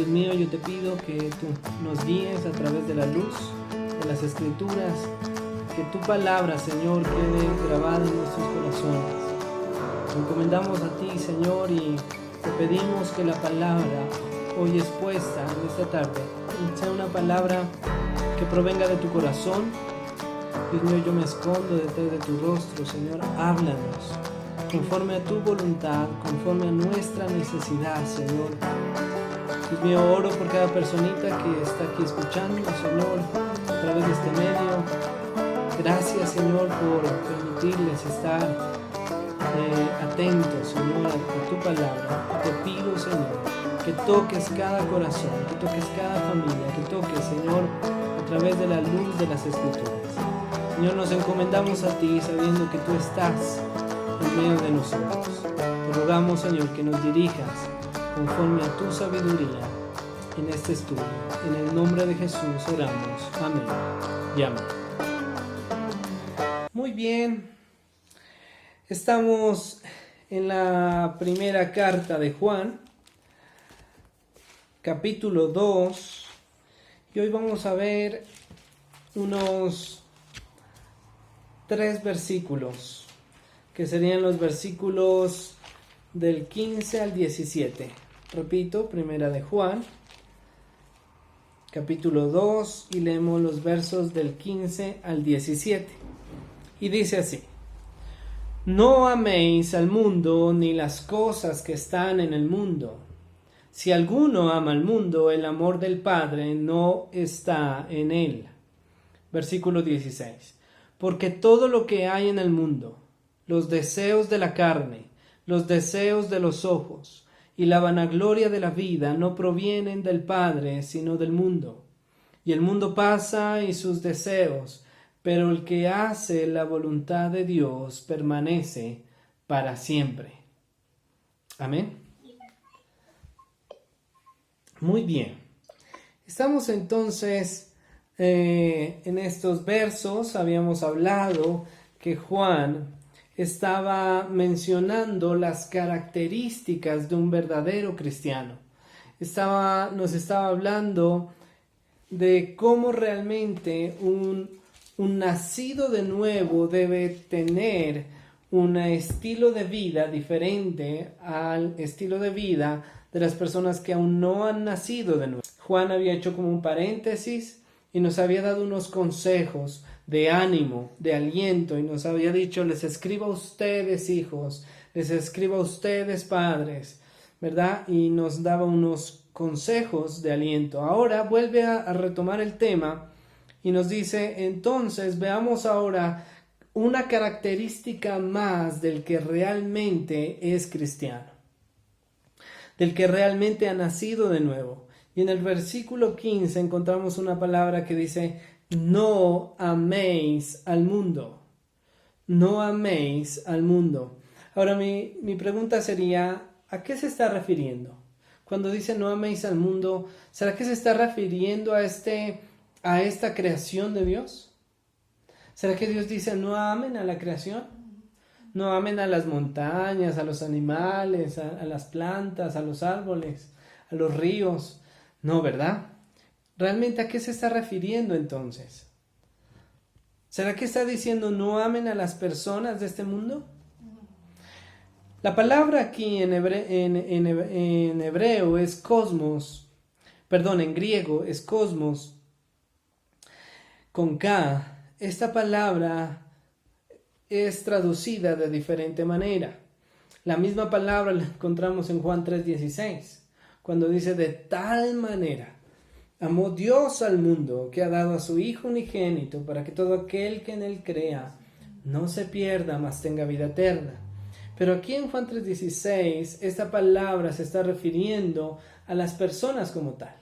Dios mío, yo te pido que tú nos guíes a través de la luz de las Escrituras, que tu palabra, Señor, quede grabada en nuestros corazones. Nos encomendamos a ti, Señor, y te pedimos que la palabra hoy expuesta en esta tarde sea una palabra que provenga de tu corazón. Dios mío, yo me escondo detrás de tu rostro, Señor, háblanos conforme a tu voluntad, conforme a nuestra necesidad, Señor. Dios mío, oro por cada personita que está aquí escuchando, Señor, a través de este medio. Gracias, Señor, por permitirles estar atentos, Señor, a tu palabra. Te pido, Señor, que toques cada corazón, que toques cada familia, que toques, Señor, a través de la luz de las Escrituras. Señor, nos encomendamos a ti sabiendo que tú estás en medio de nosotros. Te rogamos, Señor, que nos dirijas conforme a tu sabiduría en este estudio. En el nombre de Jesús oramos. Amén y amén. Muy bien. Estamos en la primera carta de Juan, capítulo 2. Y hoy vamos a ver unos 3 versículos, que serían los versículos del 15 al 17. Repito, primera de Juan, capítulo 2, y leemos los versos del 15 al 17. Y dice así: No améis al mundo ni las cosas que están en el mundo. Si alguno ama al mundo, el amor del Padre no está en él. Versículo 16. Porque todo lo que hay en el mundo, los deseos de la carne, los deseos de los ojos y la vanagloria de la vida no provienen del Padre, sino del mundo. Y el mundo pasa y sus deseos, pero el que hace la voluntad de Dios permanece para siempre. Amén. Muy bien. Estamos entonces en estos versos. Habíamos hablado que Juan estaba mencionando las características de un verdadero cristiano. Nos estaba hablando de cómo realmente un nacido de nuevo debe tener un estilo de vida diferente al estilo de vida de las personas que aún no han nacido de nuevo. Juan había hecho como un paréntesis y nos había dado unos consejos de ánimo, de aliento, y nos había dicho: les escribo a ustedes, hijos, les escribo a ustedes, padres, ¿verdad? Y nos daba unos consejos de aliento. Ahora vuelve a retomar el tema y nos dice: entonces veamos ahora una característica más del que realmente es cristiano, del que realmente ha nacido de nuevo. Y en el versículo 15 encontramos una palabra que dice: no améis al mundo. No améis al mundo. Ahora mi pregunta sería: ¿a qué se está refiriendo? Cuando dice no améis al mundo, ¿será que se está refiriendo a esta creación de Dios? ¿Será que Dios dice no amen a la creación? No amen a las montañas, a los animales, a las plantas, a los árboles, a los ríos. No, ¿verdad? ¿Realmente a qué se está refiriendo entonces? ¿Será que está diciendo no amen a las personas de este mundo? La palabra aquí en hebreo es cosmos, en griego es cosmos, con K. Esta palabra es traducida de diferente manera. La misma palabra la encontramos en Juan 3:16, cuando dice: de tal manera amó Dios al mundo que ha dado a su Hijo unigénito, para que todo aquel que en él crea no se pierda, mas tenga vida eterna. Pero aquí en Juan 3:16 esta palabra se está refiriendo a las personas como tal,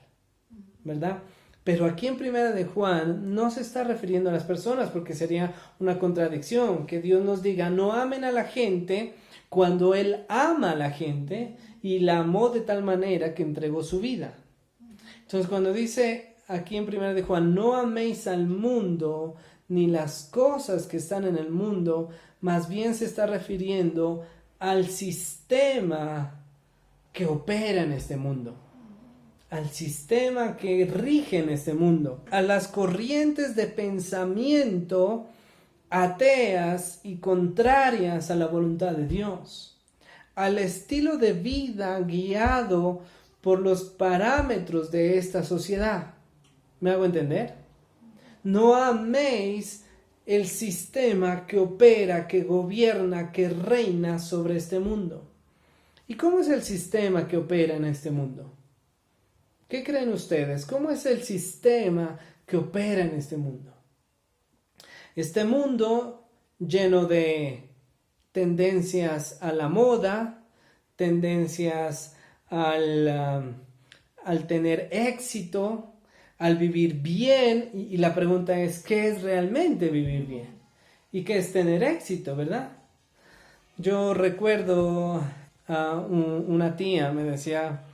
¿verdad? Pero aquí en primera de Juan no se está refiriendo a las personas, porque sería una contradicción que Dios nos diga no amen a la gente cuando Él ama a la gente y la amó de tal manera que entregó su vida. Entonces cuando dice aquí en primera de Juan no améis al mundo ni las cosas que están en el mundo, más bien se está refiriendo al sistema que opera en este mundo. al sistema que rige en este mundo, a las corrientes de pensamiento ateas y contrarias a la voluntad de Dios, al estilo de vida guiado por los parámetros de esta sociedad. ¿Me hago entender? No améis el sistema que opera, que gobierna, que reina sobre este mundo. ¿Y cómo es el sistema que opera en este mundo? ¿Qué creen ustedes? ¿Cómo es el sistema que opera en este mundo? Este mundo lleno de tendencias a la moda, tendencias al tener éxito, al vivir bien, y la pregunta es, ¿qué es realmente vivir bien? ¿Y qué es tener éxito, verdad? Yo recuerdo a una tía me decía,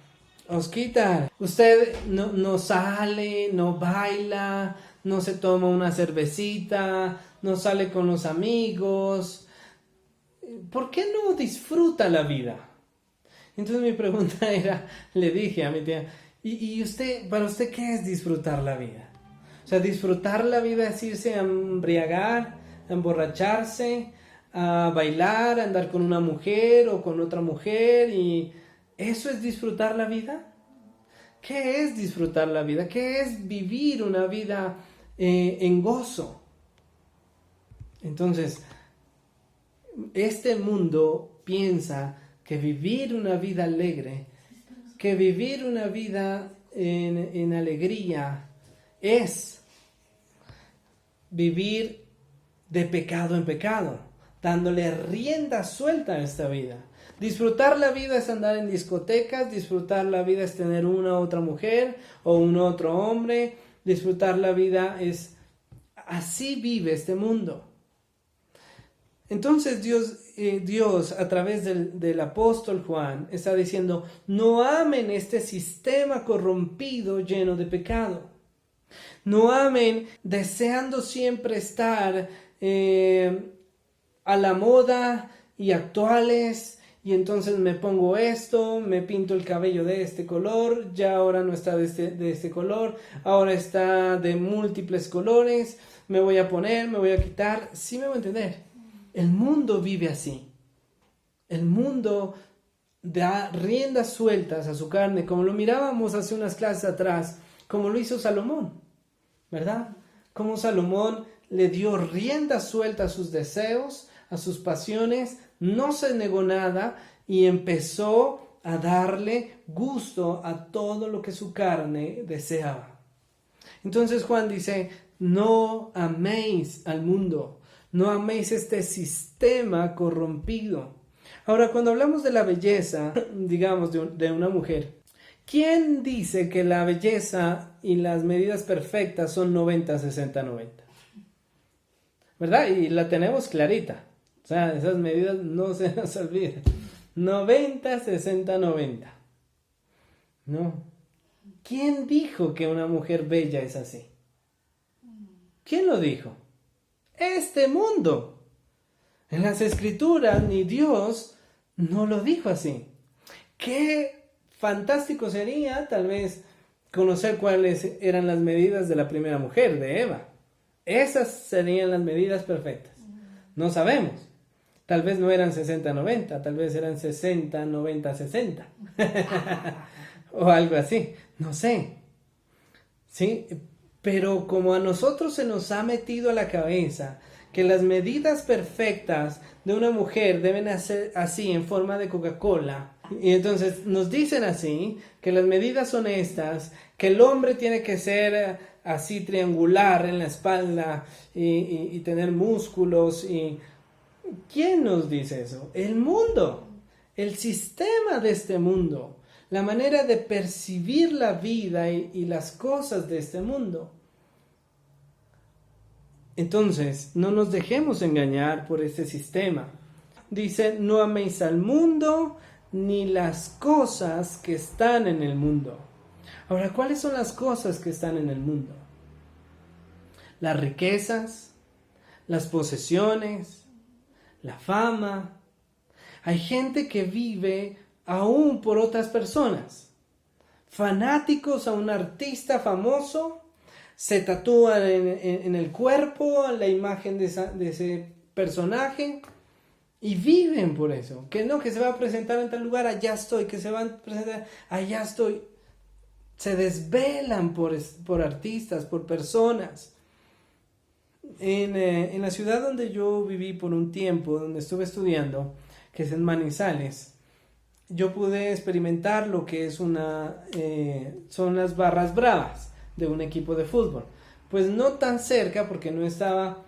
Osquitar, usted no sale, no baila, no se toma una cervecita, no sale con los amigos. ¿Por qué no disfruta la vida? Entonces mi pregunta era, le dije a mi tía, ¿y usted, para usted qué es disfrutar la vida? O sea, disfrutar la vida es irse a embriagar, a emborracharse, a bailar, a andar con una mujer o con otra mujer, y ¿eso es disfrutar la vida? ¿Qué es disfrutar la vida? ¿Qué es vivir una vida en gozo? Entonces, este mundo piensa que vivir una vida alegre, que vivir una vida en alegría, es vivir de pecado en pecado, dándole rienda suelta a esta vida. Disfrutar la vida es andar en discotecas, disfrutar la vida es tener una u otra mujer o un otro hombre, disfrutar la vida es... Así vive este mundo. Entonces Dios a través del apóstol Juan está diciendo, no amen este sistema corrompido lleno de pecado. No amen deseando siempre estar a la moda y actuales, y entonces me pongo esto, me pinto el cabello de este color, ya ahora no está de este color, ahora está de múltiples colores, me voy a poner, me voy a quitar. ¿Sí me voy a entender? El mundo vive así. El mundo da riendas sueltas a su carne, como lo mirábamos hace unas clases atrás, como lo hizo Salomón, ¿verdad? Como Salomón le dio riendas sueltas a sus deseos, a sus pasiones, no se negó nada y empezó a darle gusto a todo lo que su carne deseaba. Entonces Juan dice, no améis al mundo, no améis este sistema corrompido. Ahora, cuando hablamos de la belleza, digamos, de una mujer, ¿quién dice que la belleza y las medidas perfectas son 90, 60, 90? ¿Verdad? Y la tenemos clarita. O sea, esas medidas no se nos olviden. 90, 60, 90. No. ¿Quién dijo que una mujer bella es así? ¿Quién lo dijo? Este mundo. En las escrituras ni Dios no lo dijo así. Qué fantástico sería tal vez conocer cuáles eran las medidas de la primera mujer, de Eva. Esas serían las medidas perfectas. No sabemos. Tal vez no eran 60-90, tal vez eran 60-90-60. O algo así. No sé. ¿Sí? Pero como a nosotros se nos ha metido a la cabeza que las medidas perfectas de una mujer deben ser así, en forma de Coca-Cola, y entonces nos dicen así, que las medidas son estas, que el hombre tiene que ser así triangular en la espalda y tener músculos. Y ¿quién nos dice eso? El mundo, el sistema de este mundo, la manera de percibir la vida y las cosas de este mundo. Entonces, no nos dejemos engañar por este sistema. Dice, no améis al mundo ni las cosas que están en el mundo. Ahora, ¿cuáles son las cosas que están en el mundo? Las riquezas, las posesiones, la fama. Hay gente que vive aún por otras personas. fanáticos a un artista famoso, se tatúan en el cuerpo la imagen de ese personaje y viven por eso. Que no, que se va a presentar en tal lugar, allá estoy, que se van a presentar, allá estoy. Se desvelan por artistas, por personas. En la ciudad donde yo viví por un tiempo, donde estuve estudiando, que es en Manizales, yo pude experimentar lo que es son las barras bravas de un equipo de fútbol. Pues no tan cerca porque no estaba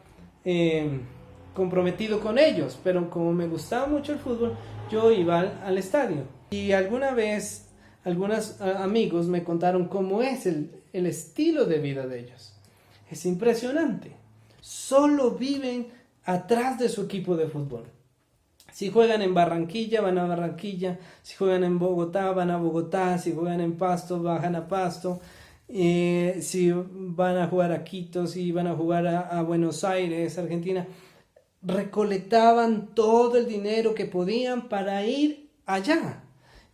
comprometido con ellos, pero como me gustaba mucho el fútbol, yo iba al estadio. Y alguna vez algunos amigos me contaron cómo es el estilo de vida de ellos. Es impresionante. Solo viven atrás de su equipo de fútbol. Si juegan en Barranquilla, van a Barranquilla. Si juegan en Bogotá, van a Bogotá. Si juegan en Pasto, bajan a Pasto. Si van a jugar a Quito, si van a jugar a Buenos Aires, Argentina. Recolectaban todo el dinero que podían para ir allá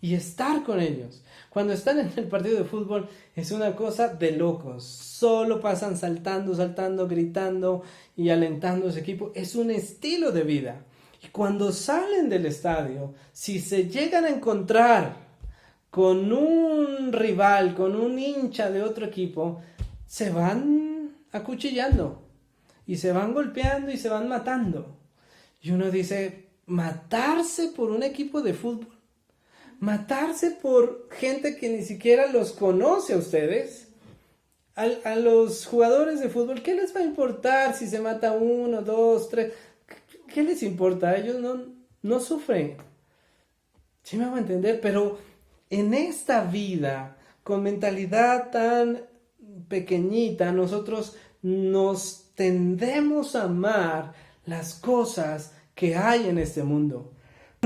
y estar con ellos. Cuando están en el partido de fútbol es una cosa de locos. Solo pasan saltando, gritando y alentando a su equipo. Es un estilo de vida. Y cuando salen del estadio, si se llegan a encontrar con un rival, con un hincha de otro equipo, se van acuchillando y se van golpeando y se van matando. Y uno dice, matarse por un equipo de fútbol, matarse por gente que ni siquiera los conoce a ustedes. A los jugadores de fútbol, ¿qué les va a importar si se mata 1, 2, 3? ¿Qué les importa? Ellos no sufren. ¿Sí me hago entender? Pero en esta vida, con mentalidad tan pequeñita, nosotros nos tendemos a amar las cosas que hay en este mundo.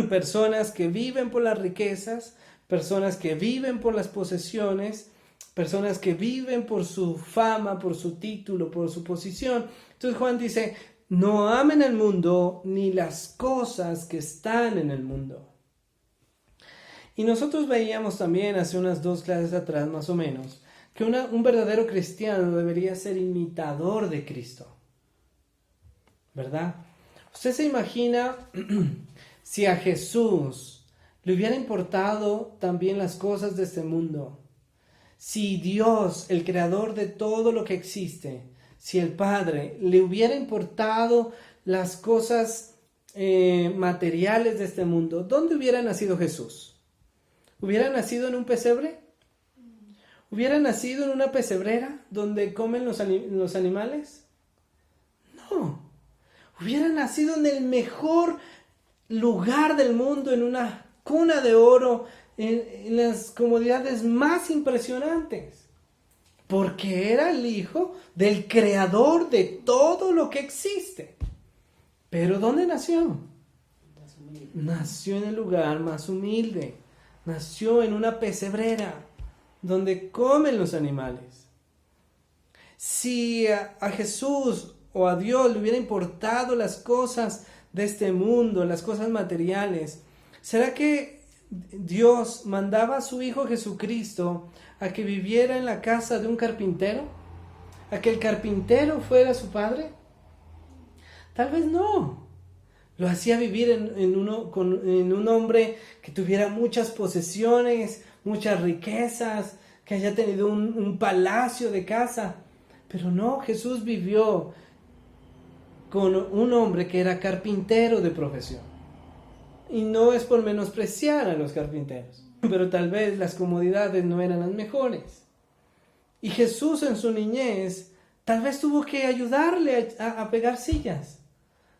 Personas que viven por las riquezas, personas que viven por las posesiones, personas que viven por su fama, por su título, por su posición. Entonces Juan dice, no amen el mundo ni las cosas que están en el mundo. Y nosotros veíamos también hace unas 2 clases atrás más o menos, que un verdadero cristiano debería ser imitador de Cristo. ¿Verdad? ¿Usted se imagina si a Jesús le hubiera importado también las cosas de este mundo? Si Dios, el creador de todo lo que existe, si el Padre le hubiera importado las cosas materiales de este mundo, ¿dónde hubiera nacido Jesús? ¿Hubiera nacido en un pesebre? ¿Hubiera nacido en una pesebrera donde comen los animales? No. Hubiera nacido en el mejor lugar del mundo, en una cuna de oro, en las comodidades más impresionantes. Porque era el hijo del creador de todo lo que existe. Pero ¿dónde nació? Nació en el lugar más humilde. Nació en una pesebrera donde comen los animales. Si a Jesús o a Dios le hubiera importado las cosas de este mundo, las cosas materiales, ¿será que Dios mandaba a su Hijo Jesucristo a que viviera en la casa de un carpintero? ¿A que el carpintero fuera su padre? Tal vez no. Lo hacía vivir en un hombre que tuviera muchas posesiones, muchas riquezas, que haya tenido un palacio de casa. Pero no, Jesús vivió con un hombre que era carpintero de profesión. Y no es por menospreciar a los carpinteros, pero tal vez las comodidades no eran las mejores. Y Jesús en su niñez tal vez tuvo que ayudarle a pegar sillas.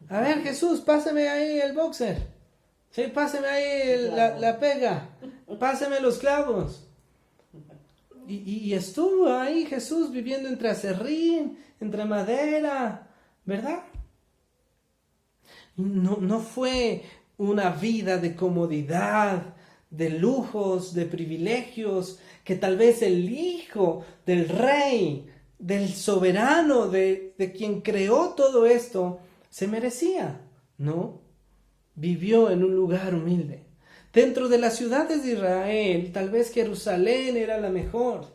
A ver, Jesús, pásame ahí el boxer. Sí, pásame ahí la pega. Pásame los clavos. Y estuvo ahí Jesús viviendo entre acerrín, entre madera, ¿verdad? No fue una vida de comodidad, de lujos, de privilegios, que tal vez el hijo del rey, del soberano, de quien creó todo esto, se merecía. No, vivió en un lugar humilde. Dentro de las ciudades de Israel, tal vez Jerusalén era la mejor.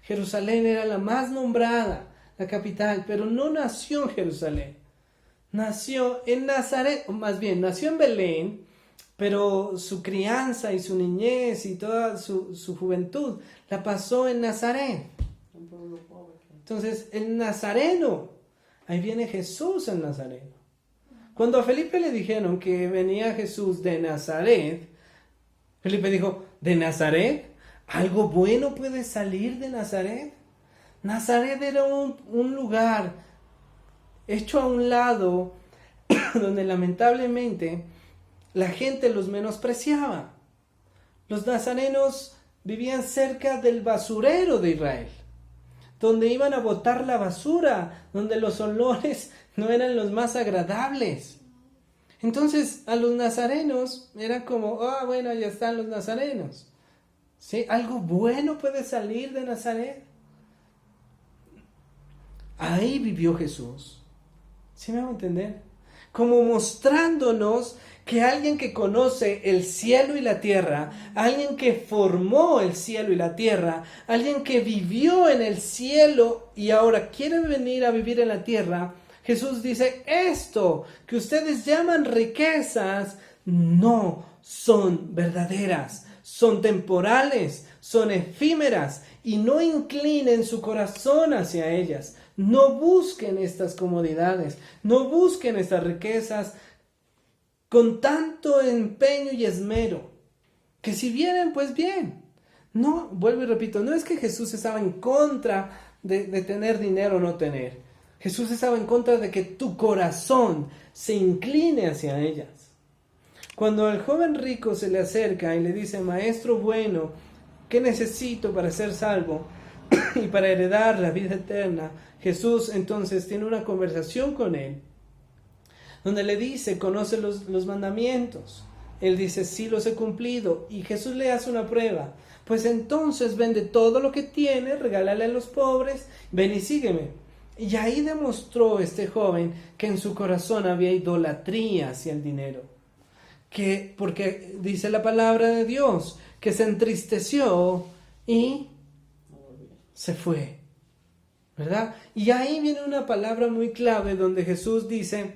Jerusalén era la más nombrada, la capital, pero no nació en Jerusalén. Nació en Nazaret, o más bien, nació en Belén, pero su crianza y su niñez y toda su juventud la pasó en Nazaret. Entonces, el nazareno, ahí viene Jesús el nazareno. Cuando a Felipe le dijeron que venía Jesús de Nazaret, Felipe dijo, ¿de Nazaret? ¿Algo bueno puede salir de Nazaret? Nazaret era un lugar hecho a un lado donde lamentablemente la gente los menospreciaba. Los nazarenos vivían cerca del basurero de Israel, donde iban a botar la basura, donde los olores no eran los más agradables. Entonces a los nazarenos era como, bueno, ya están los nazarenos. ¿Sí? ¿Algo bueno puede salir de Nazaret? Ahí vivió Jesús. ¿Sí me hago entender? Como mostrándonos que alguien que conoce el cielo y la tierra, alguien que formó el cielo y la tierra, alguien que vivió en el cielo y ahora quiere venir a vivir en la tierra, Jesús dice, esto que ustedes llaman riquezas no son verdaderas, son temporales, son efímeras y no inclinen su corazón hacia ellas. No busquen estas comodidades, no busquen estas riquezas con tanto empeño y esmero, que si vienen, pues bien. No, vuelvo y repito, no es que Jesús estaba en contra de tener dinero o no tener. Jesús estaba en contra de que tu corazón se incline hacia ellas. Cuando al joven rico se le acerca y le dice, maestro bueno, ¿qué necesito para ser salvo y para heredar la vida eterna? Jesús entonces tiene una conversación con él, donde le dice, conoce los mandamientos. Él dice, sí los he cumplido. Y Jesús le hace una prueba. Pues entonces vende todo lo que tiene, regálale a los pobres, ven y sígueme. Y ahí demostró este joven que en su corazón había idolatría hacia el dinero. Porque dice la palabra de Dios, que se entristeció y se fue. ¿Verdad? Y ahí viene una palabra muy clave donde Jesús dice,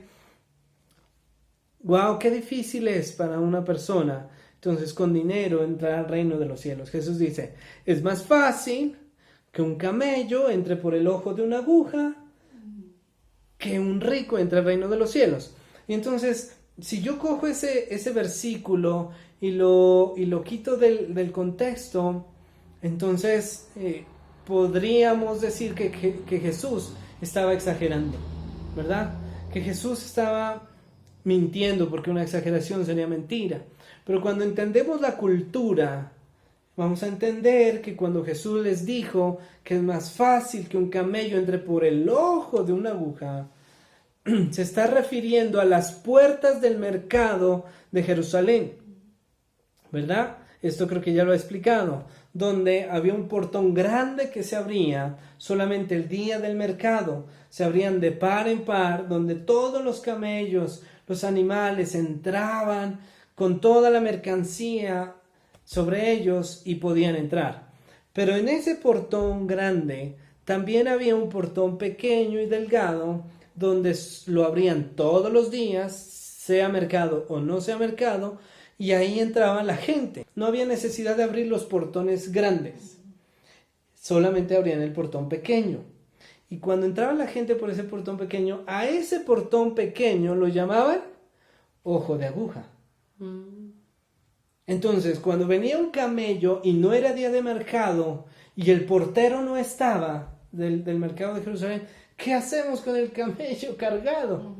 wow, qué difícil es para una persona, entonces con dinero entrar al reino de los cielos. Jesús dice, es más fácil que un camello entre por el ojo de una aguja, que un rico entre al reino de los cielos. Y entonces, si yo cojo ese versículo y lo quito del contexto, entonces podríamos decir que Jesús estaba exagerando, ¿verdad? Que Jesús estaba mintiendo, porque una exageración sería mentira. Pero cuando entendemos la cultura, vamos a entender que cuando Jesús les dijo que es más fácil que un camello entre por el ojo de una aguja, se está refiriendo a las puertas del mercado de Jerusalén, ¿verdad? Esto creo que ya lo he explicado, donde había un portón grande que se abría solamente el día del mercado, se abrían de par en par, donde todos los camellos, los animales entraban con toda la mercancía sobre ellos y podían entrar. Pero en ese portón grande también había un portón pequeño y delgado, donde lo abrían todos los días, sea mercado o no sea mercado, y ahí entraba la gente. No había necesidad de abrir los portones grandes, solamente abrían el portón pequeño. Y cuando entraba la gente por ese portón pequeño, a ese portón pequeño lo llamaban ojo de aguja. Entonces, cuando venía un camello y no era día de mercado y el portero no estaba del mercado de Jerusalén, ¿qué hacemos con el camello cargado?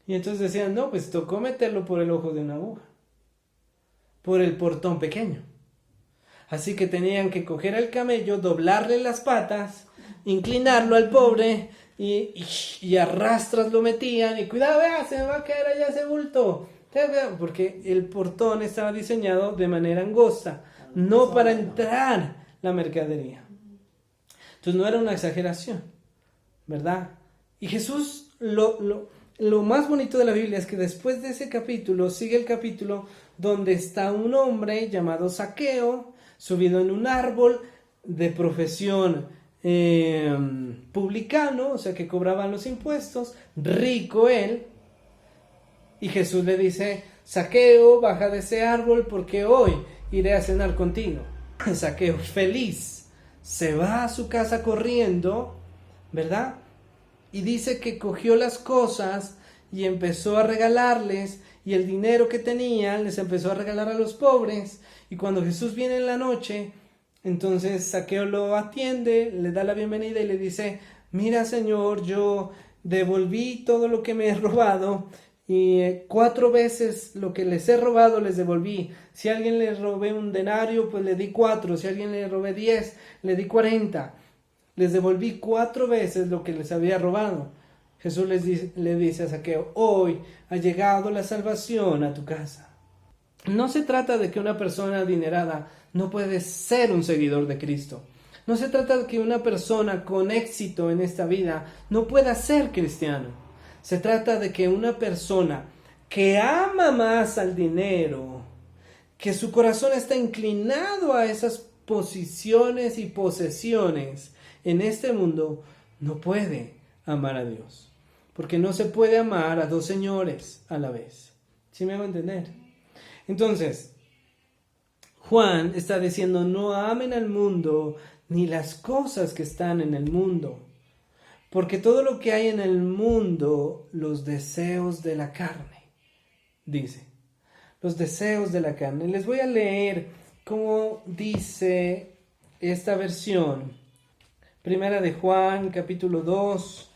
Y entonces decían, no, pues tocó meterlo por el ojo de una aguja, por el portón pequeño. Así que tenían que coger al camello, doblarle las patas, inclinarlo al pobre y a rastras lo metían y cuidado, vea, se me va a caer allá ese bulto. Porque el portón estaba diseñado de manera angosta, no para entrar la mercadería. Entonces no era una exageración, ¿verdad? Y Jesús lo más bonito de la Biblia es que después de ese capítulo sigue el capítulo donde está un hombre llamado Zaqueo, subido en un árbol, de profesión publicano, o sea que cobraban los impuestos, rico él, y Jesús le dice: Zaqueo, baja de ese árbol porque hoy iré a cenar contigo. Zaqueo, feliz, se va a su casa corriendo, ¿verdad? Y dice que cogió las cosas y empezó a regalarles, y el dinero que tenía les empezó a regalar a los pobres. Y cuando Jesús viene en la noche, entonces Zaqueo lo atiende, le da la bienvenida y le dice: mira, Señor, yo devolví todo lo que me he robado, y 4 veces lo que les he robado les devolví. Si a alguien le robé un denario, pues le di 4. Si a alguien le robé 10, le di 40. Les devolví 4 veces lo que les había robado. Jesús le dice a Zaqueo: hoy ha llegado la salvación a tu casa. No se trata de que una persona adinerada no puede ser un seguidor de Cristo. No se trata de que una persona con éxito en esta vida no pueda ser cristiano. Se trata de que una persona que ama más al dinero, que su corazón está inclinado a esas posiciones y posesiones en este mundo, no puede amar a Dios. Porque no se puede amar a 2 señores a la vez. ¿Sí me hago entender? Entonces, Juan está diciendo: no amen al mundo ni las cosas que están en el mundo. Porque todo lo que hay en el mundo, los deseos de la carne, dice. Los deseos de la carne. Les voy a leer cómo dice esta versión. Primera de Juan, capítulo 2,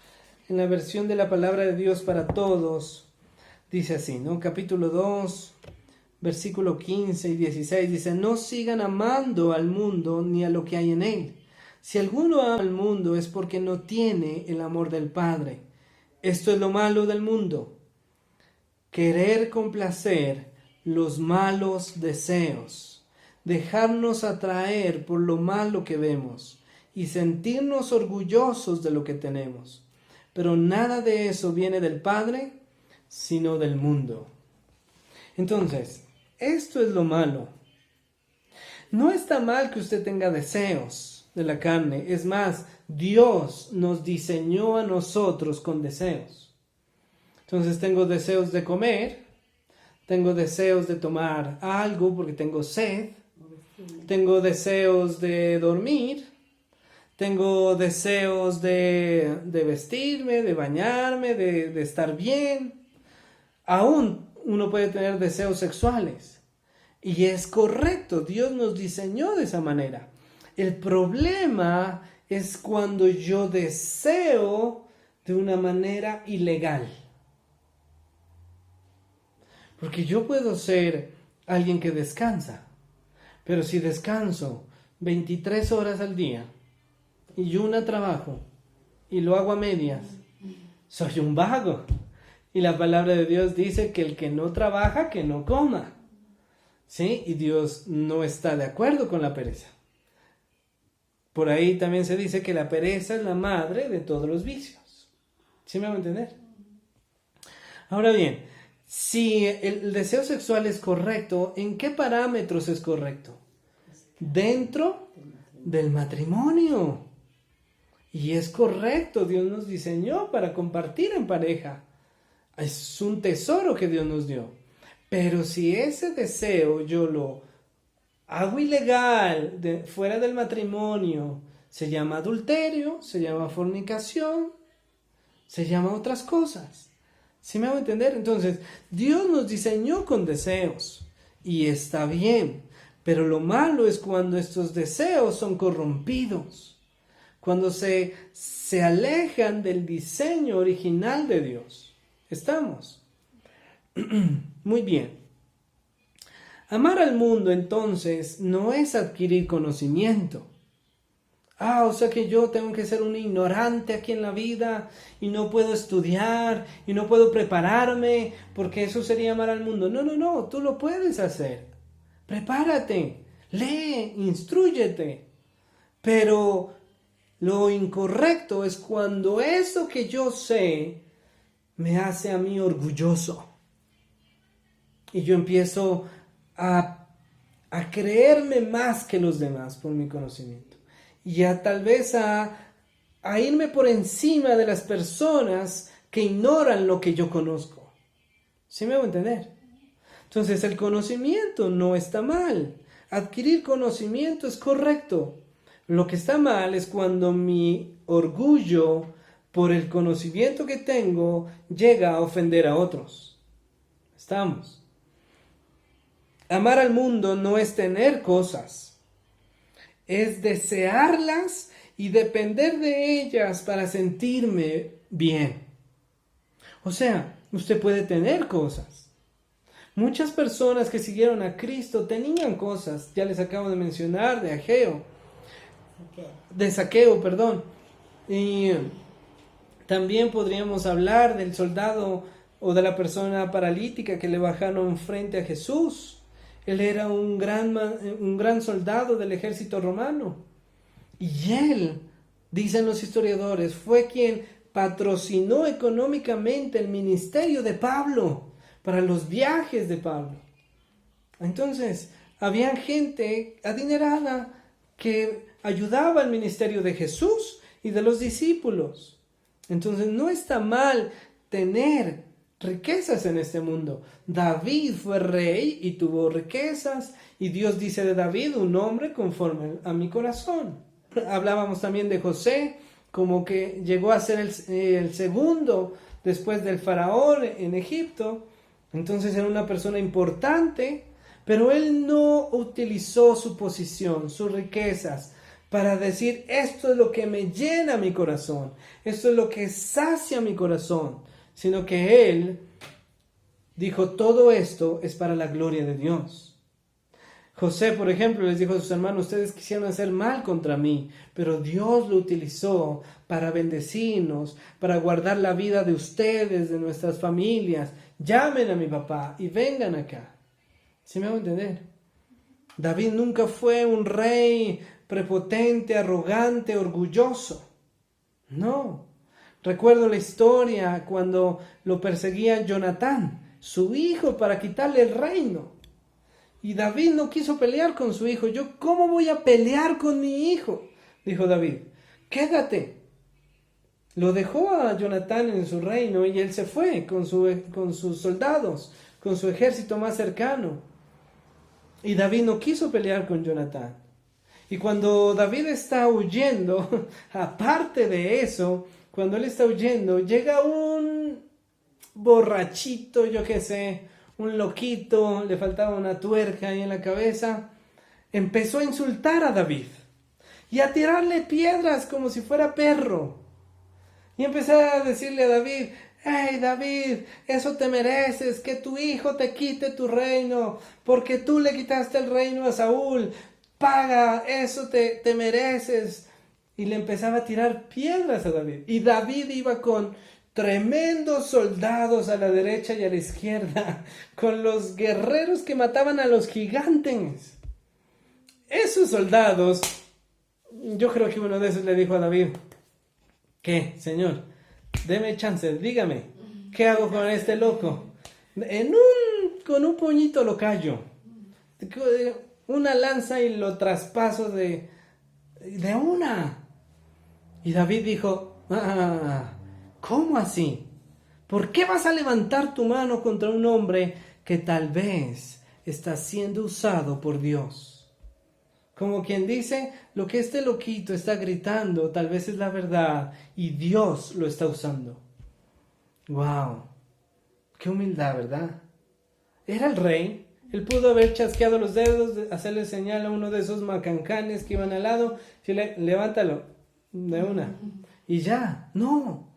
en la versión de la palabra de Dios para todos. Dice así, ¿no? Capítulo 2, versículo 15 y 16. Dice: no sigan amando al mundo ni a lo que hay en él. Si alguno ama al mundo es porque no tiene el amor del Padre. Esto es lo malo del mundo: querer complacer los malos deseos, dejarnos atraer por lo malo que vemos y sentirnos orgullosos de lo que tenemos. Pero nada de eso viene del Padre, sino del mundo. Entonces, esto es lo malo. No está mal que usted tenga deseos de la carne. Es más, Dios nos diseñó a nosotros con deseos. Entonces tengo deseos de comer, tengo deseos de tomar algo porque tengo sed, tengo deseos de dormir, tengo deseos de vestirme, de bañarme, de estar bien. Aún uno puede tener deseos sexuales. Y es correcto, Dios nos diseñó de esa manera. El problema es cuando yo deseo de una manera ilegal. Porque yo puedo ser alguien que descansa, pero si descanso 23 horas al día y yo una trabajo y lo hago a medias, soy un vago. Y la palabra de Dios dice que el que no trabaja, que no coma. ¿Sí? Y Dios no está de acuerdo con la pereza. Por ahí también se dice que la pereza es la madre de todos los vicios. ¿Sí me van a entender? Ahora bien, si el deseo sexual es correcto, ¿en qué parámetros es correcto? Dentro del matrimonio. Y es correcto, Dios nos diseñó para compartir en pareja. Es un tesoro que Dios nos dio. Pero si ese deseo yo lo hago ilegal, fuera del matrimonio, se llama adulterio, se llama fornicación, se llama otras cosas. ¿Sí me hago entender? Entonces, Dios nos diseñó con deseos y está bien, pero lo malo es cuando estos deseos son corrompidos, cuando se alejan del diseño original de Dios. ¿Estamos? Muy bien. Amar al mundo, entonces, no es adquirir conocimiento. O sea que yo tengo que ser un ignorante aquí en la vida y no puedo estudiar y no puedo prepararme porque eso sería amar al mundo. No, tú lo puedes hacer. Prepárate, lee, instrúyete. Pero lo incorrecto es cuando eso que yo sé me hace a mí orgulloso. Y yo empiezo a creerme más que los demás por mi conocimiento. Y tal vez a irme por encima de las personas que ignoran lo que yo conozco. ¿Sí me hago entender? Entonces el conocimiento no está mal. Adquirir conocimiento es correcto. Lo que está mal es cuando mi orgullo por el conocimiento que tengo llega a ofender a otros. ¿Estamos? Amar al mundo no es tener cosas. Es desearlas y depender de ellas para sentirme bien. O sea, usted puede tener cosas. Muchas personas que siguieron a Cristo tenían cosas. Ya les acabo de mencionar de Zaqueo, perdón. Y también podríamos hablar del soldado o de la persona paralítica que le bajaron frente a Jesús. Él era un gran soldado del ejército romano. Y él, dicen los historiadores, fue quien patrocinó económicamente el ministerio de Pablo, para los viajes de Pablo. Entonces, había gente adinerada que ayudaba al ministerio de Jesús y de los discípulos. Entonces, no está mal tener riquezas en este mundo. David fue rey y tuvo riquezas, y Dios dice de David, un hombre conforme a mi corazón. Hablábamos también de José, como que llegó a ser el segundo después del faraón en Egipto. Entonces era una persona importante, pero él no utilizó su posición, sus riquezas, para decir, esto es lo que me llena mi corazón, esto es lo que sacia mi corazón, sino que él dijo, todo esto es para la gloria de Dios. José, por ejemplo, les dijo a sus hermanos, ustedes quisieron hacer mal contra mí, pero Dios lo utilizó para bendecirnos, para guardar la vida de ustedes, de nuestras familias. Llamen a mi papá y vengan acá. ¿Sí me hago entender? David nunca fue un rey prepotente, arrogante, orgulloso. No. Recuerdo la historia cuando lo perseguía Jonatán, su hijo, para quitarle el reino. Y David no quiso pelear con su hijo. ¿Cómo voy a pelear con mi hijo? Dijo David, quédate. Lo dejó a Jonatán en su reino y él se fue con sus soldados, con su ejército más cercano. Y David no quiso pelear con Jonatán. Y cuando David está huyendo, aparte de eso, cuando él está huyendo, llega un borrachito, yo qué sé, un loquito, le faltaba una tuerca ahí en la cabeza, empezó a insultar a David y a tirarle piedras como si fuera perro. Y empezó a decirle a David, hey David, eso te mereces, que tu hijo te quite tu reino, porque tú le quitaste el reino a Saúl, paga, eso te mereces. Y le empezaba a tirar piedras a David. Y David iba con tremendos soldados a la derecha y a la izquierda, con los guerreros que mataban a los gigantes. Esos soldados, yo creo que uno de esos le dijo a David, ¿qué, señor? Deme chance, dígame, ¿qué hago con este loco? Con un puñito lo callo, una lanza y lo traspaso de una. Y David dijo, ¿cómo así? ¿Por qué vas a levantar tu mano contra un hombre que tal vez está siendo usado por Dios? Como quien dice, lo que este loquito está gritando tal vez es la verdad y Dios lo está usando. ¡Wow! ¡Qué humildad!, ¿verdad? Era el rey. Él pudo haber chasqueado los dedos, hacerle señal a uno de esos macancanes que iban al lado, decirle, levántalo de una. Y ya, no.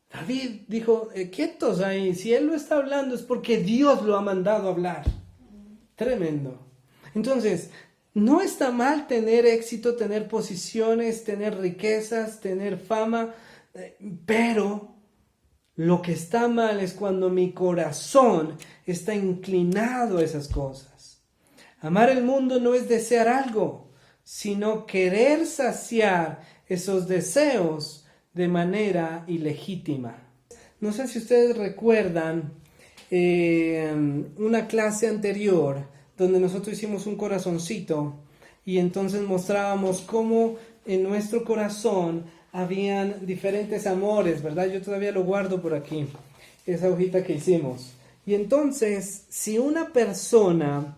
David dijo, quietos ahí, si él lo está hablando es porque Dios lo ha mandado a hablar. Tremendo. Entonces, no está mal tener éxito, tener posiciones, tener riquezas, tener fama, pero lo que está mal es cuando mi corazón está inclinado a esas cosas. Amar el mundo no es desear algo, sino querer saciar esos deseos de manera ilegítima. No sé si ustedes recuerdan una clase anterior donde nosotros hicimos un corazoncito y entonces mostrábamos cómo en nuestro corazón habían diferentes amores, ¿verdad? Yo todavía lo guardo por aquí, esa hojita que hicimos. Y entonces, si una persona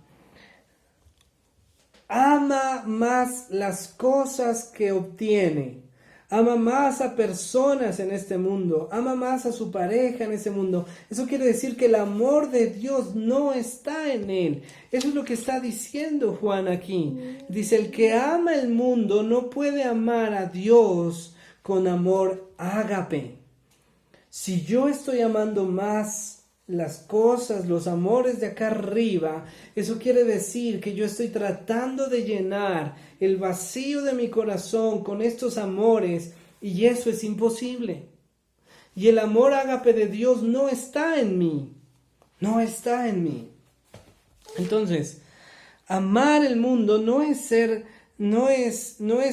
ama más las cosas que obtiene, ama más a personas en este mundo, ama más a su pareja en ese mundo, eso quiere decir que el amor de Dios no está en él. Eso es lo que está diciendo Juan aquí. Dice, el que ama el mundo no puede amar a Dios con amor ágape. Si yo estoy amando más las cosas, los amores de acá arriba, eso quiere decir que yo estoy tratando de llenar el vacío de mi corazón con estos amores y eso es imposible. Y el amor ágape de Dios no está en mí, no está en mí. Entonces, amar el mundo no es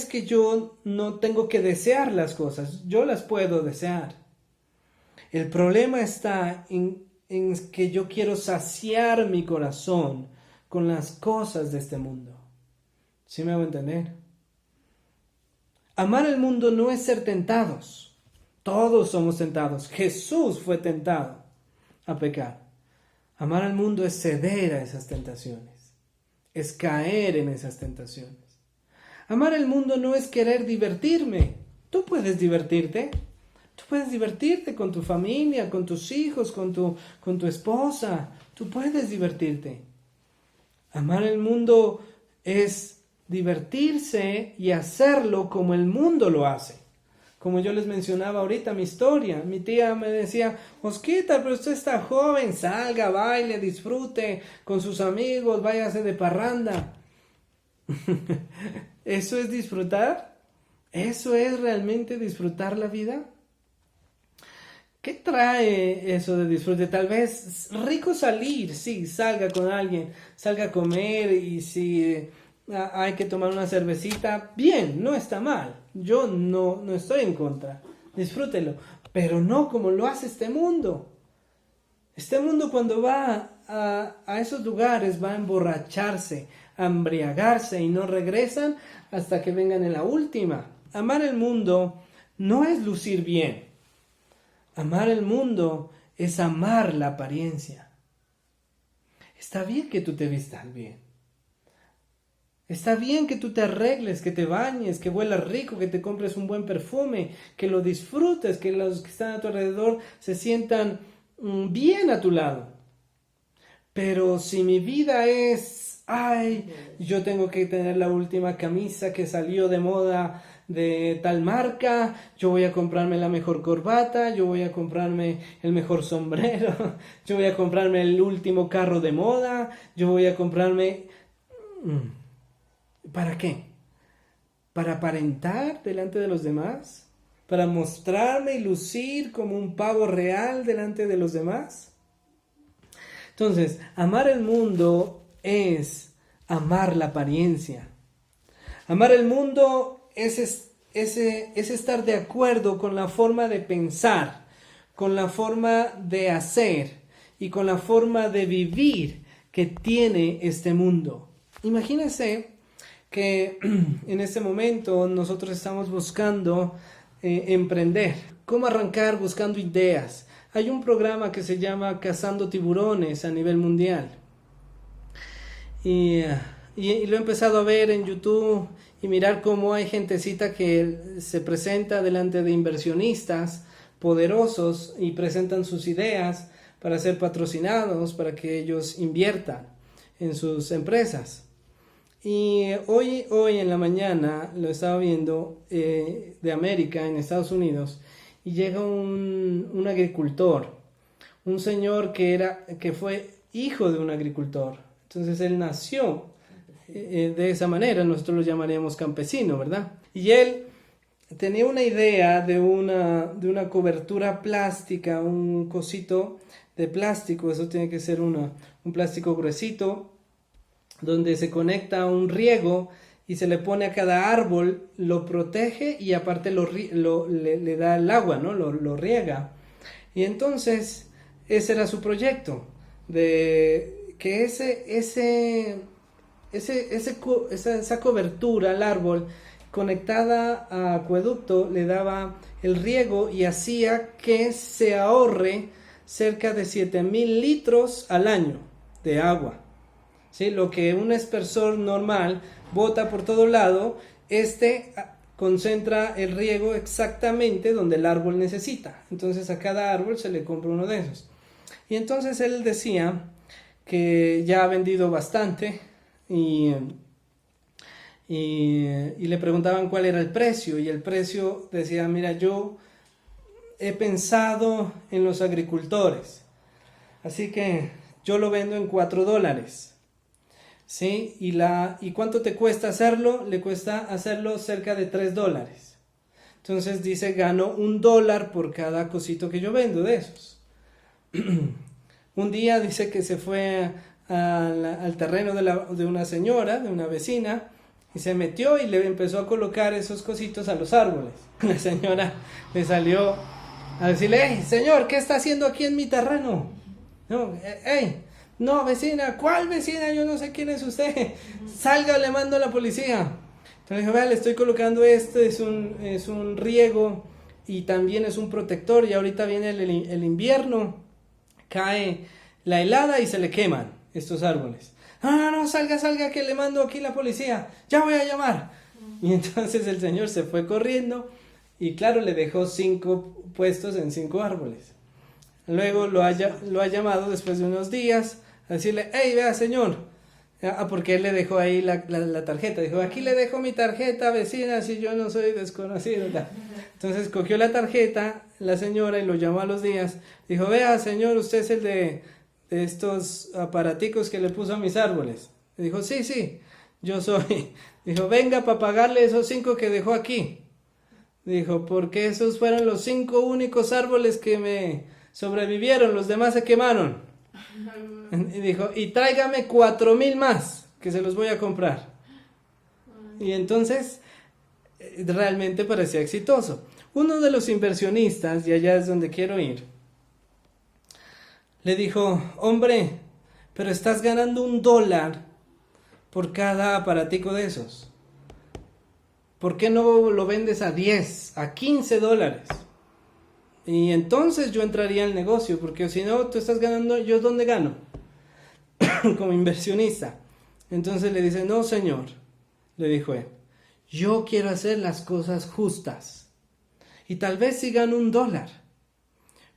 que yo no tengo que desear las cosas, yo las puedo desear. El problema está en que yo quiero saciar mi corazón con las cosas de este mundo. ¿Sí me hago entender? Amar el mundo no es ser tentados. Todos somos tentados. Jesús fue tentado a pecar. Amar al mundo es ceder a esas tentaciones. Es caer en esas tentaciones. Amar el mundo no es querer divertirme. Tú puedes divertirte. Tú puedes divertirte con tu familia, con tus hijos, con tu esposa. Tú puedes divertirte. Amar el mundo es divertirse y hacerlo como el mundo lo hace. Como yo les mencionaba ahorita mi historia. Mi tía me decía, Osquita, pero usted está joven, salga, baile, disfrute con sus amigos, váyase de parranda. ¿Eso es disfrutar? ¿Eso es realmente disfrutar la vida? ¿Qué trae eso de disfrute? Tal vez rico salir, sí, salga con alguien, salga a comer y si hay que tomar una cervecita, bien, no está mal. Yo no estoy en contra, disfrútelo, pero no como lo hace este mundo. Este mundo cuando va a esos lugares va a emborracharse, a embriagarse y no regresan hasta que vengan en la última. Amar el mundo no es lucir bien. Amar el mundo es amar la apariencia. Está bien que tú te vistas bien. Está bien que tú te arregles, que te bañes, que huelas rico, que te compres un buen perfume, que lo disfrutes, que los que están a tu alrededor se sientan bien a tu lado. Pero si mi vida es, yo tengo que tener la última camisa que salió de moda de tal marca, yo voy a comprarme la mejor corbata, yo voy a comprarme el mejor sombrero, yo voy a comprarme el último carro de moda, yo voy a comprarme... ¿Para qué? ¿Para aparentar delante de los demás? ¿Para mostrarme y lucir como un pavo real delante de los demás? Entonces, amar el mundo es amar la apariencia. Amar el mundo es estar de acuerdo con la forma de pensar, con la forma de hacer y con la forma de vivir que tiene este mundo. Imagínense que en este momento nosotros estamos buscando emprender. ¿Cómo arrancar buscando ideas? Hay un programa que se llama Cazando Tiburones a nivel mundial. Y lo he empezado a ver en YouTube y mirar cómo hay gentecita que se presenta delante de inversionistas poderosos y presentan sus ideas para ser patrocinados, para que ellos inviertan en sus empresas. Y hoy en la mañana lo estaba viendo de América, en Estados Unidos, y llega un agricultor, un señor que fue hijo de un agricultor. Entonces él nació de esa manera, nosotros lo llamaríamos campesino, ¿verdad? Y él tenía una idea de una cobertura plástica, un cosito de plástico, eso tiene que ser un plástico gruesito, donde se conecta a un riego y se le pone a cada árbol, lo protege y aparte le da el agua, ¿no? Lo riega. Y entonces ese era su proyecto, de que esa cobertura al árbol conectada a acueducto le daba el riego y hacía que se ahorre cerca de 7,000 litros al año de agua. ¿Sí? Lo que un aspersor normal bota por todo lado, concentra el riego exactamente donde el árbol necesita. Entonces a cada árbol se le compra uno de esos. Y entonces él decía que ya ha vendido bastante y le preguntaban cuál era el precio, y el precio decía: mira, yo he pensado en los agricultores, así que yo lo vendo en $4, ¿sí? ¿Y cuánto te cuesta hacerlo? Le cuesta hacerlo cerca de $3. Entonces dice, gano $1 por cada cosito que yo vendo de esos. Un día dice que se fue al terreno de una señora, de una vecina, y se metió y le empezó a colocar esos cositos a los árboles. La señora le salió a decirle: hey, señor, ¿qué está haciendo aquí en mi terreno? No, hey, no, vecina. ¿Cuál vecina? Yo no sé quién es usted. Salga, le mando a la policía. Entonces dijo: vea, le estoy colocando es un riego y también es un protector, y ahorita viene el invierno, cae la helada y se le queman estos árboles. No, salga, que le mando aquí la policía, ya voy a llamar. Y entonces el señor se fue corriendo y claro, le dejó 5 puestos en 5 árboles. Luego lo ha llamado después de unos días a decirle: hey, vea, señor, porque él le dejó ahí la tarjeta. Dijo: aquí le dejo mi tarjeta, vecina, si yo no soy desconocido. Entonces cogió la tarjeta la señora y lo llamó a los días. Dijo: vea, señor, usted es el de estos aparaticos que le puso a mis árboles. Le dijo: sí, yo soy. Dijo: venga para pagarle esos 5 que dejó aquí. Dijo: porque esos fueron los 5 únicos árboles que me sobrevivieron, los demás se quemaron. Y dijo: y tráigame 4,000 más, que se los voy a comprar. Y entonces realmente parecía exitoso. Uno de los inversionistas, y allá es donde quiero ir, le dijo: hombre, pero estás ganando $1 por cada aparatico de esos. ¿Por qué no lo vendes a 10, a $15? Y entonces yo entraría al negocio, porque si no, tú estás ganando, ¿yo dónde gano? Como inversionista. Entonces le dice: no, señor, le dijo él, yo quiero hacer las cosas justas. Y tal vez sí gano $1,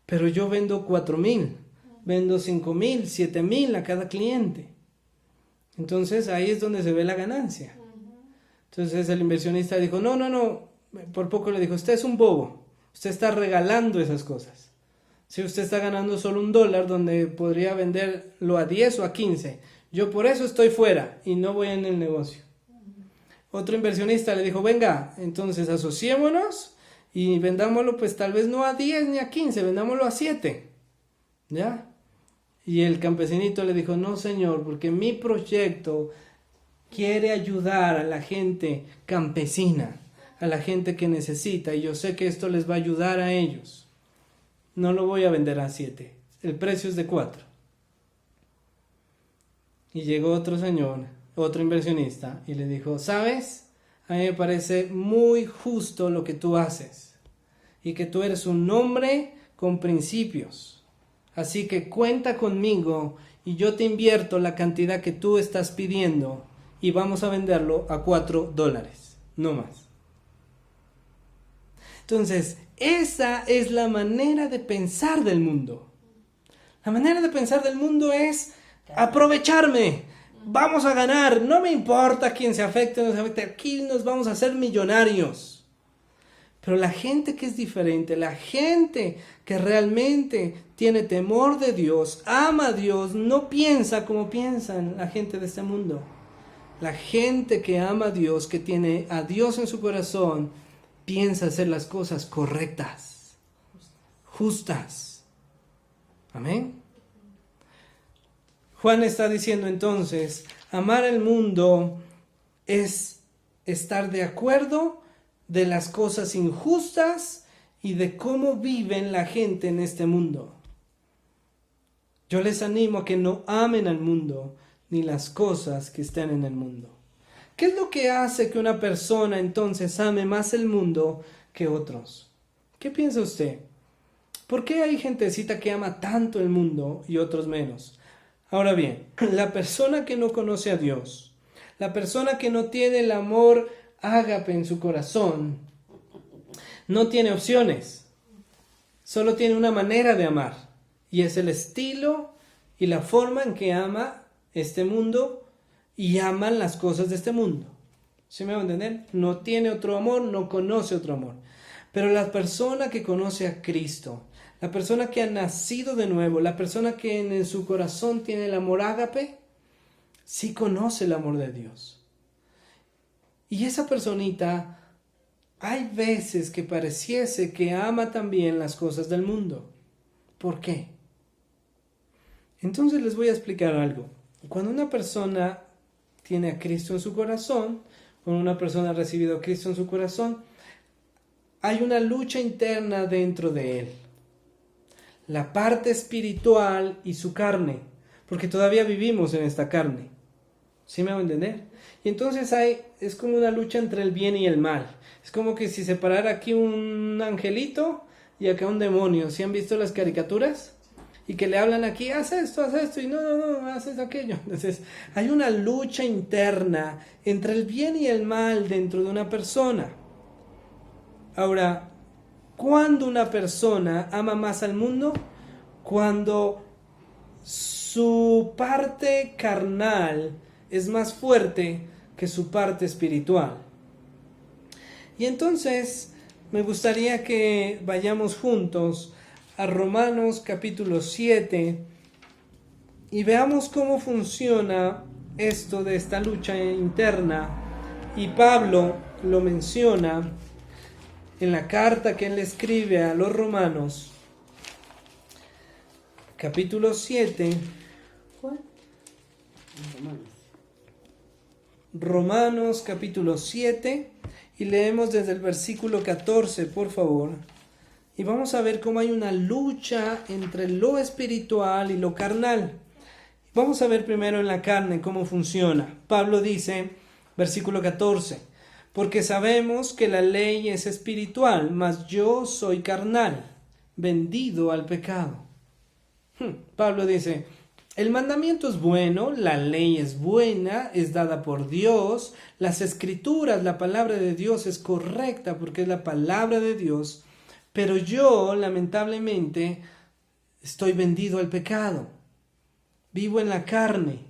pero yo vendo 4,000, vendo 5,000, 7,000 a cada cliente. Entonces ahí es donde se ve la ganancia. Entonces el inversionista dijo: no, por poco le dijo: usted es un bobo, usted está regalando esas cosas. Si usted está ganando solo $1 donde podría venderlo a 10 o a 15, yo por eso estoy fuera y no voy en el negocio. Otro inversionista le dijo: venga, entonces asociémonos y vendámoslo, pues tal vez no a 10 ni a 15, vendámoslo a 7. ¿Ya? Y el campesinito le dijo: no, señor, porque mi proyecto quiere ayudar a la gente campesina, a la gente que necesita, y yo sé que esto les va a ayudar a ellos. No lo voy a vender a 7, el precio es de 4. Y llegó otro señor, otro inversionista, y le dijo: ¿sabes? A mí me parece muy justo lo que tú haces, y que tú eres un hombre con principios. Así que cuenta conmigo y yo te invierto la cantidad que tú estás pidiendo y vamos a venderlo a $4, no más. Entonces, esa es la manera de pensar del mundo. La manera de pensar del mundo es aprovecharme. Vamos a ganar, no me importa quién se afecte o no se afecte, aquí nos vamos a hacer millonarios. Pero la gente que es diferente, la gente que realmente tiene temor de Dios, ama a Dios, no piensa como piensan la gente de este mundo. La gente que ama a Dios, que tiene a Dios en su corazón, piensa hacer las cosas correctas, justas. Amén. Juan está diciendo entonces, amar al mundo es estar de acuerdo de las cosas injustas y de cómo viven la gente en este mundo. Yo les animo a que no amen al mundo ni las cosas que están en el mundo. ¿Qué es lo que hace que una persona entonces ame más el mundo que otros? ¿Qué piensa usted? ¿Por qué hay gentecita que ama tanto el mundo y otros menos? Ahora bien, la persona que no conoce a Dios, la persona que no tiene el amor ágape en su corazón, no tiene opciones, solo tiene una manera de amar, y es el estilo y la forma en que ama este mundo y aman las cosas de este mundo. ¿Sí me va a entender? No tiene otro amor, no conoce otro amor. Pero la persona que conoce a Cristo, la persona que ha nacido de nuevo, la persona que en su corazón tiene el amor ágape, sí conoce el amor de Dios. Y esa personita, hay veces que pareciese que ama también las cosas del mundo. ¿Por qué? Entonces les voy a explicar algo. Cuando una persona tiene a Cristo en su corazón, cuando una persona ha recibido a Cristo en su corazón, hay una lucha interna dentro de él. La parte espiritual y su carne, porque todavía vivimos en esta carne. ¿Sí me va a entender? Y entonces es como una lucha entre el bien y el mal. Es como que si separara aquí un angelito y acá un demonio. ¿Sí han visto las caricaturas? Y que le hablan aquí, haz esto, y no, haces aquello. Entonces, hay una lucha interna entre el bien y el mal dentro de una persona. Ahora, ¿cuándo una persona ama más al mundo? Cuando su parte carnal es más fuerte que su parte espiritual. Y entonces, me gustaría que vayamos juntos a Romanos capítulo 7 y veamos cómo funciona esto de esta lucha interna. Y Pablo lo menciona en la carta que él escribe a los romanos, capítulo 7. ¿Cuál? Romanos capítulo 7 y leemos desde el versículo 14, por favor. Y vamos a ver cómo hay una lucha entre lo espiritual y lo carnal. Vamos a ver primero en la carne cómo funciona. Pablo dice, versículo 14, porque sabemos que la ley es espiritual, mas yo soy carnal, vendido al pecado. Pablo dice, el mandamiento es bueno, la ley es buena, es dada por Dios, las escrituras, la palabra de Dios es correcta porque es la palabra de Dios, pero yo, lamentablemente, estoy vendido al pecado. Vivo en la carne.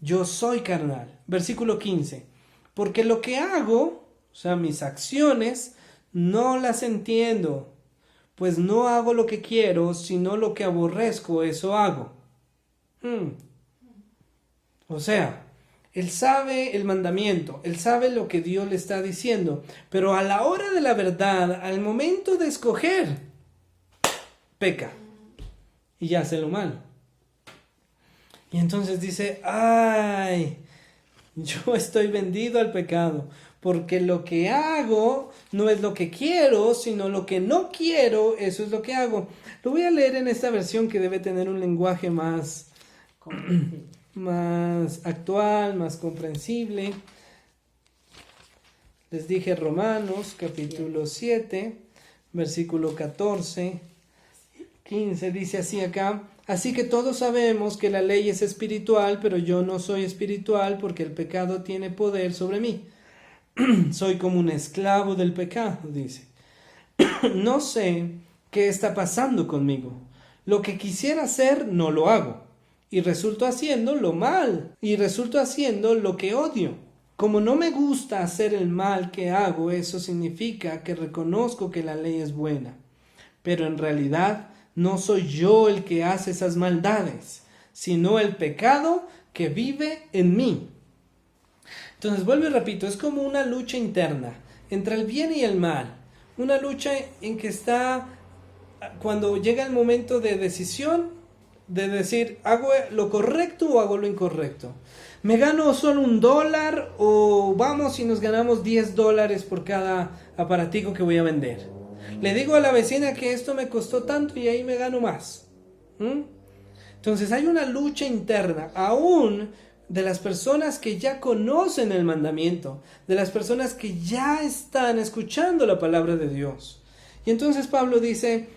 Yo soy carnal. Versículo 15. Porque lo que hago, o sea, mis acciones, no las entiendo. Pues no hago lo que quiero, sino lo que aborrezco, eso hago. O sea, él sabe el mandamiento, él sabe lo que Dios le está diciendo, pero a la hora de la verdad, al momento de escoger, peca y hace lo malo. Y entonces dice, ay, yo estoy vendido al pecado, porque lo que hago no es lo que quiero, sino lo que no quiero, eso es lo que hago. Lo voy a leer en esta versión que debe tener un lenguaje más actual, más comprensible. Les dije Romanos capítulo 7, versículo 14, 15, dice así acá, así que todos sabemos que la ley es espiritual, pero yo no soy espiritual porque el pecado tiene poder sobre mí. Soy como un esclavo del pecado, dice. No sé qué está pasando conmigo. Lo que quisiera hacer no lo hago. Y resulto haciendo lo mal. Y resulto haciendo lo que odio. Como no me gusta hacer el mal que hago, eso significa que reconozco que la ley es buena. Pero en realidad no soy yo el que hace esas maldades, sino el pecado que vive en mí. Entonces, vuelvo y repito, es como una lucha interna entre el bien y el mal. Una lucha en que está, cuando llega el momento de decisión, de decir, ¿hago lo correcto o hago lo incorrecto? ¿Me gano solo $1 o vamos y nos ganamos $10 por cada aparatico que voy a vender? Le digo a la vecina que esto me costó tanto y ahí me gano más. Entonces hay una lucha interna, aún de las personas que ya conocen el mandamiento, de las personas que ya están escuchando la palabra de Dios. Y entonces Pablo dice,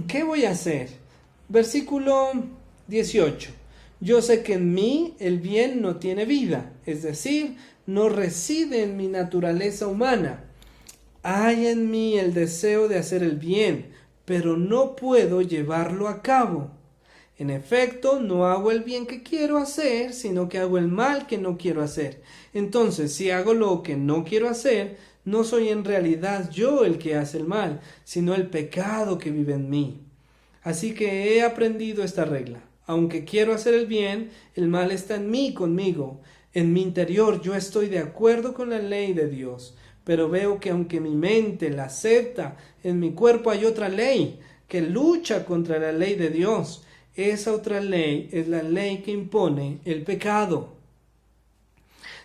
¿qué voy a hacer? Versículo 18. Yo sé que en mí el bien no tiene vida, es decir, no reside en mi naturaleza humana. Hay en mí el deseo de hacer el bien, pero no puedo llevarlo a cabo. En efecto, no hago el bien que quiero hacer, sino que hago el mal que no quiero hacer. Entonces, si hago lo que no quiero hacer, no soy en realidad yo el que hace el mal, sino el pecado que vive en mí. Así que he aprendido esta regla. Aunque quiero hacer el bien, el mal está en mí, conmigo. En mi interior yo estoy de acuerdo con la ley de Dios, pero veo que aunque mi mente la acepta, en mi cuerpo hay otra ley que lucha contra la ley de Dios. Esa otra ley es la ley que impone el pecado.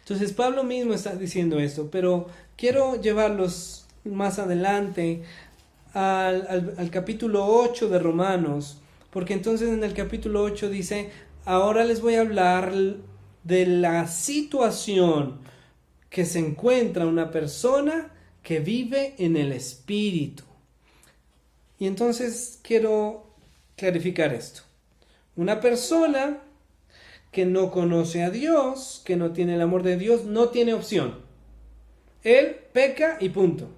Entonces Pablo mismo está diciendo esto, pero quiero llevarlos más adelante al capítulo 8 de Romanos, porque entonces en el capítulo 8 dice, ahora les voy a hablar de la situación que se encuentra una persona que vive en el Espíritu. Y entonces quiero clarificar esto. Una persona que no conoce a Dios, que no tiene el amor de Dios, no tiene opción. Él peca y punto.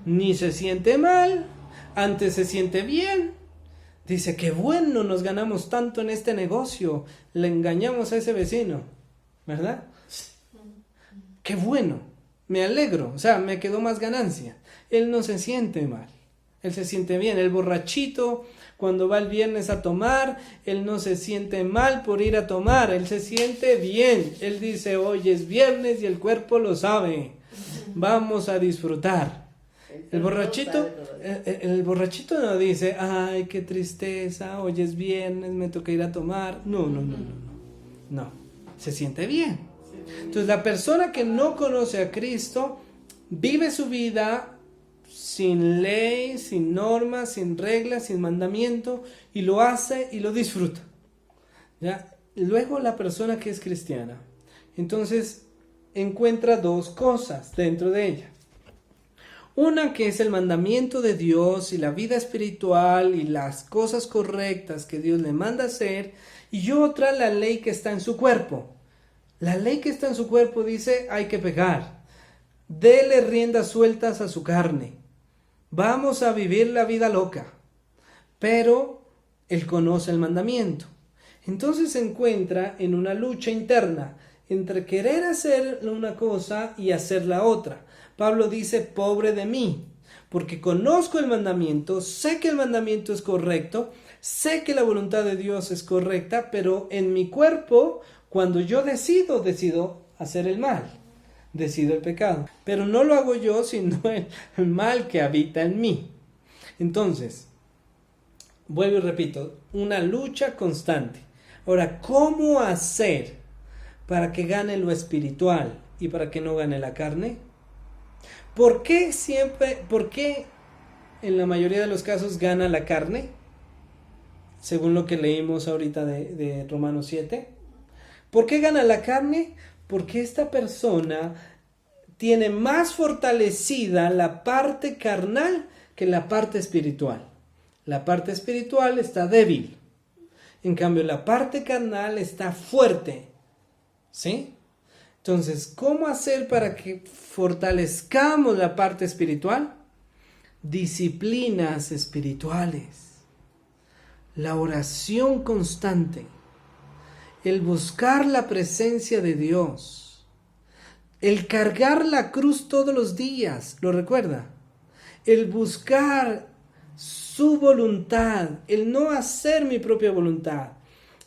Ni se siente mal, antes se siente bien. Dice, qué bueno, nos ganamos tanto en este negocio, le engañamos a ese vecino, ¿verdad? Qué bueno, me alegro, o sea, me quedó más ganancia. Él no se siente mal, él se siente bien. El borrachito, cuando va el viernes a tomar, él no se siente mal por ir a tomar, él se siente bien. Él dice, hoy es viernes y el cuerpo lo sabe, vamos a disfrutar. El borrachito no dice, ay, qué tristeza, hoy es viernes, me toca ir a tomar. No, se siente bien. Entonces la persona que no conoce a Cristo vive su vida sin ley, sin normas, sin reglas, sin mandamiento, y lo hace y lo disfruta. ¿Ya? Luego la persona que es cristiana, entonces encuentra dos cosas dentro de ella. Una que es el mandamiento de Dios y la vida espiritual y las cosas correctas que Dios le manda hacer, y otra la ley que está en su cuerpo. La ley que está en su cuerpo dice, hay que pecar. Dele riendas sueltas a su carne. Vamos a vivir la vida loca. Pero él conoce el mandamiento. Entonces se encuentra en una lucha interna entre querer hacer una cosa y hacer la otra. Pablo dice, pobre de mí, porque conozco el mandamiento, sé que el mandamiento es correcto, sé que la voluntad de Dios es correcta, pero en mi cuerpo, cuando yo decido hacer el mal, decido el pecado. Pero no lo hago yo, sino el mal que habita en mí. Entonces, vuelvo y repito, una lucha constante. Ahora, ¿cómo hacer para que gane lo espiritual y para que no gane la carne? ¿Por qué en la mayoría de los casos gana la carne? Según lo que leímos ahorita de Romanos 7. ¿Por qué gana la carne? Porque esta persona tiene más fortalecida la parte carnal que la parte espiritual. La parte espiritual está débil. En cambio, la parte carnal está fuerte. ¿Sí? Entonces, ¿cómo hacer para que fortalezcamos la parte espiritual? Disciplinas espirituales. La oración constante. El buscar la presencia de Dios. El cargar la cruz todos los días. ¿Lo recuerda? El buscar su voluntad. El no hacer mi propia voluntad.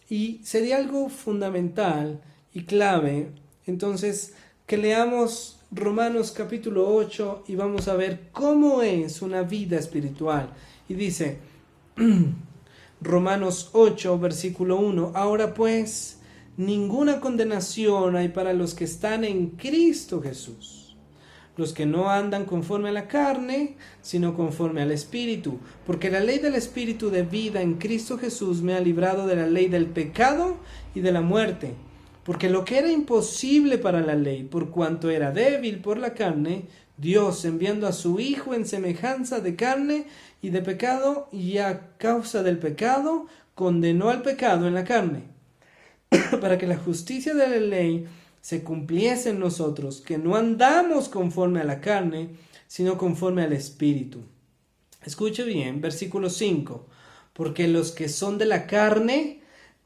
Y sería algo fundamental y clave. Entonces, que leamos Romanos capítulo 8 y vamos a ver cómo es una vida espiritual. Y dice, Romanos 8, versículo 1, ahora pues, ninguna condenación hay para los que están en Cristo Jesús, los que no andan conforme a la carne, sino conforme al Espíritu. Porque la ley del Espíritu de vida en Cristo Jesús me ha librado de la ley del pecado y de la muerte. Porque lo que era imposible para la ley, por cuanto era débil por la carne, Dios, enviando a su Hijo en semejanza de carne y de pecado, y a causa del pecado, condenó al pecado en la carne, para que la justicia de la ley se cumpliese en nosotros, que no andamos conforme a la carne, sino conforme al Espíritu. Escuche bien, versículo 5. Porque los que son de la carne